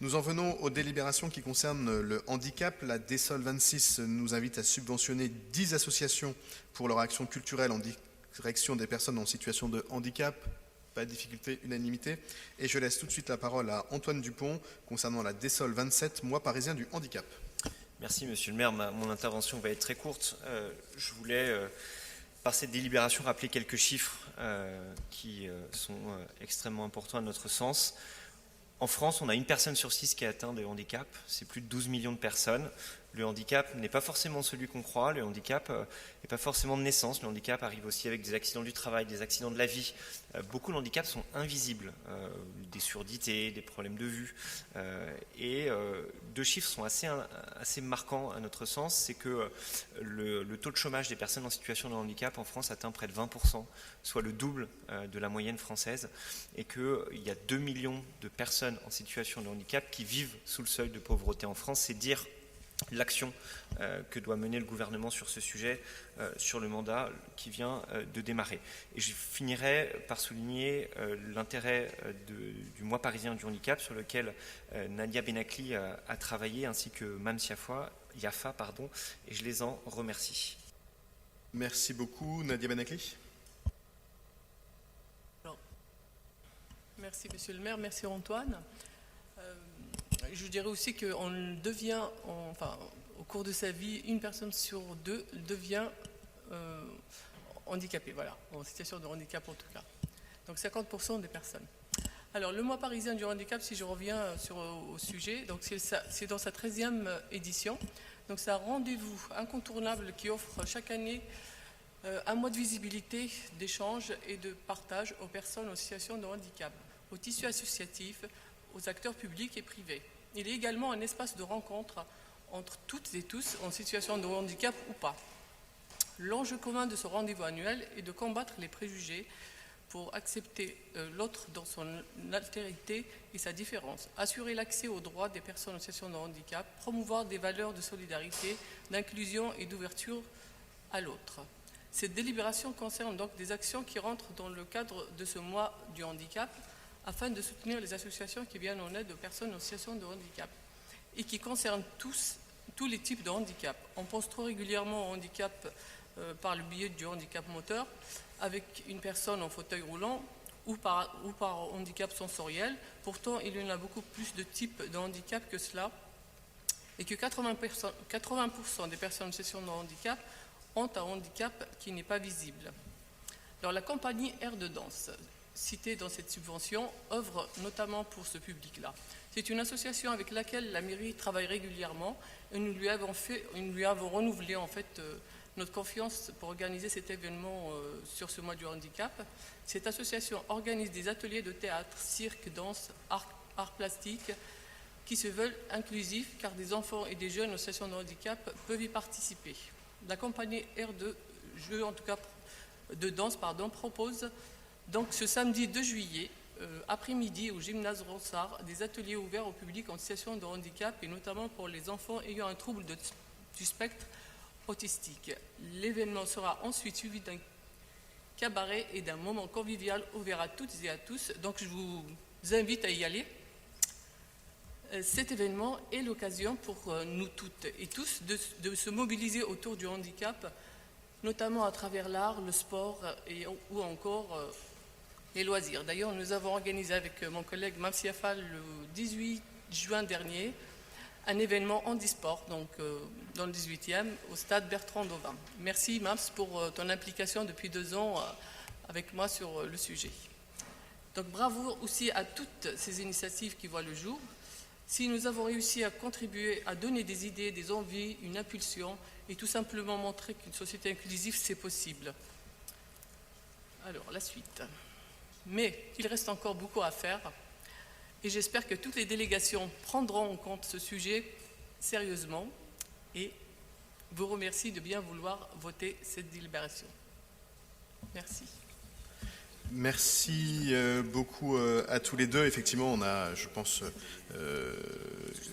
Nous en venons aux délibérations qui concernent le handicap. La DESOL 26 nous invite à subventionner 10 associations pour leur action culturelle en direction des personnes en situation de handicap. Pas de difficulté, unanimité. Et je laisse tout de suite la parole à Antoine Dupont concernant la DESOL 27, mois parisien du handicap. Merci Monsieur le maire, mon intervention va être très courte. Je voulais, par cette délibération, rappeler quelques chiffres qui sont extrêmement importants à notre sens. En France, on a 1 personne sur 6 qui est atteinte de handicap, c'est plus de 12 millions de personnes. Le handicap n'est pas forcément celui qu'on croit, le handicap n'est pas forcément de naissance, le handicap arrive aussi avec des accidents du travail, des accidents de la vie. Beaucoup de handicaps sont invisibles, des surdités, des problèmes de vue. Et 2 chiffres sont assez marquants à notre sens, c'est que le taux de chômage des personnes en situation de handicap en France atteint près de 20%, soit le double de la moyenne française, et qu'il y a 2 millions de personnes en situation de handicap qui vivent sous le seuil de pauvreté en France. C'est dire l'action que doit mener le gouvernement sur ce sujet, sur le mandat qui vient de démarrer. Et je finirai par souligner l'intérêt du mois parisien du handicap sur lequel Nadia Benakli a travaillé, ainsi que Mam Yafa, et je les en remercie. Merci beaucoup. Nadia Benakli. Merci Monsieur le maire, merci Antoine. Je dirais aussi qu'on devient, au cours de sa vie, 1 personne sur 2 devient handicapée, voilà, en situation de handicap en tout cas. Donc 50% des personnes. Alors le mois parisien du handicap, si je reviens au sujet, donc c'est dans sa 13e édition. Donc c'est un rendez-vous incontournable qui offre chaque année un mois de visibilité, d'échange et de partage aux personnes en situation de handicap, au tissu associatif, aux acteurs publics et privés. Il est également un espace de rencontre entre toutes et tous en situation de handicap ou pas. L'enjeu commun de ce rendez-vous annuel est de combattre les préjugés pour accepter l'autre dans son altérité et sa différence, assurer l'accès aux droits des personnes en situation de handicap, promouvoir des valeurs de solidarité, d'inclusion et d'ouverture à l'autre. Cette délibération concerne donc des actions qui rentrent dans le cadre de ce mois du handicap, afin de soutenir les associations qui viennent en aide aux personnes en situation de handicap et qui concernent tous les types de handicap. On pense trop régulièrement au handicap par le biais du handicap moteur, avec une personne en fauteuil roulant ou par handicap sensoriel. Pourtant, il y en a beaucoup plus de types de handicap que cela et que 80% des personnes en situation de handicap ont un handicap qui n'est pas visible. Alors, la compagnie Air de Danse, citée dans cette subvention, œuvre notamment pour ce public-là. C'est une association avec laquelle la mairie travaille régulièrement et nous lui avons renouvelé en fait notre confiance pour organiser cet événement sur ce mois du handicap. Cette association organise des ateliers de théâtre, cirque, danse, art plastique qui se veulent inclusifs car des enfants et des jeunes en situation de handicap peuvent y participer. La compagnie Air de Danse propose donc ce samedi 2 juillet, après-midi au gymnase Ronsard, des ateliers ouverts au public en situation de handicap et notamment pour les enfants ayant un trouble du spectre autistique. L'événement sera ensuite suivi d'un cabaret et d'un moment convivial ouvert à toutes et à tous. Donc je vous invite à y aller. Cet événement est l'occasion pour nous toutes et tous de se mobiliser autour du handicap, notamment à travers l'art, le sport ou encore les loisirs. D'ailleurs, nous avons organisé avec mon collègue Mam Yafa le 18 juin dernier un événement handisport, donc dans le 18e, au stade Bertrand Dauvin. Merci Mams pour ton implication depuis 2 ans avec moi sur le sujet. Donc bravo aussi à toutes ces initiatives qui voient le jour. Si nous avons réussi à contribuer à donner des idées, des envies, une impulsion et tout simplement montrer qu'une société inclusive, c'est possible. Alors, la suite. Mais il reste encore beaucoup à faire et j'espère que toutes les délégations prendront en compte ce sujet sérieusement et vous remercie de bien vouloir voter cette délibération. Merci. Merci beaucoup à tous les deux. Effectivement, on a, je pense,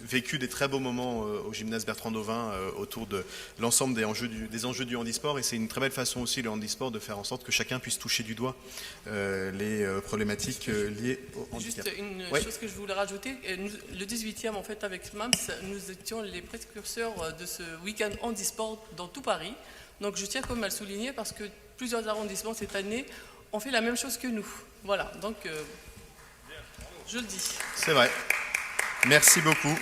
vécu des très beaux moments au gymnase Bertrand Dauvin autour de l'ensemble des enjeux du handisport. Et c'est une très belle façon aussi, le handisport, de faire en sorte que chacun puisse toucher du doigt les problématiques liées au handicap. Juste une chose que je voulais rajouter. Le 18e, en fait, avec MAMS, nous étions les précurseurs de ce week-end handisport dans tout Paris. Donc je tiens quand même à le souligner parce que plusieurs arrondissements cette année ont fait la même chose que nous. Voilà, donc je le dis. C'est vrai. Merci beaucoup.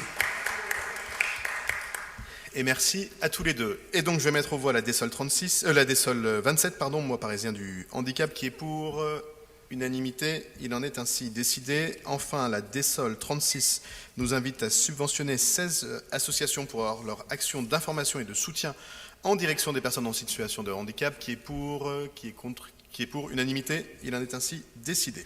Et merci à tous les deux. Et donc je vais mettre aux voix la DSOL 27, mois parisien du handicap, qui est pour unanimité. Il en est ainsi décidé. Enfin, la DSOL 36 nous invite à subventionner 16 associations pour leur action d'information et de soutien en direction des personnes en situation de handicap, qui est pour unanimité. Il en est ainsi décidé.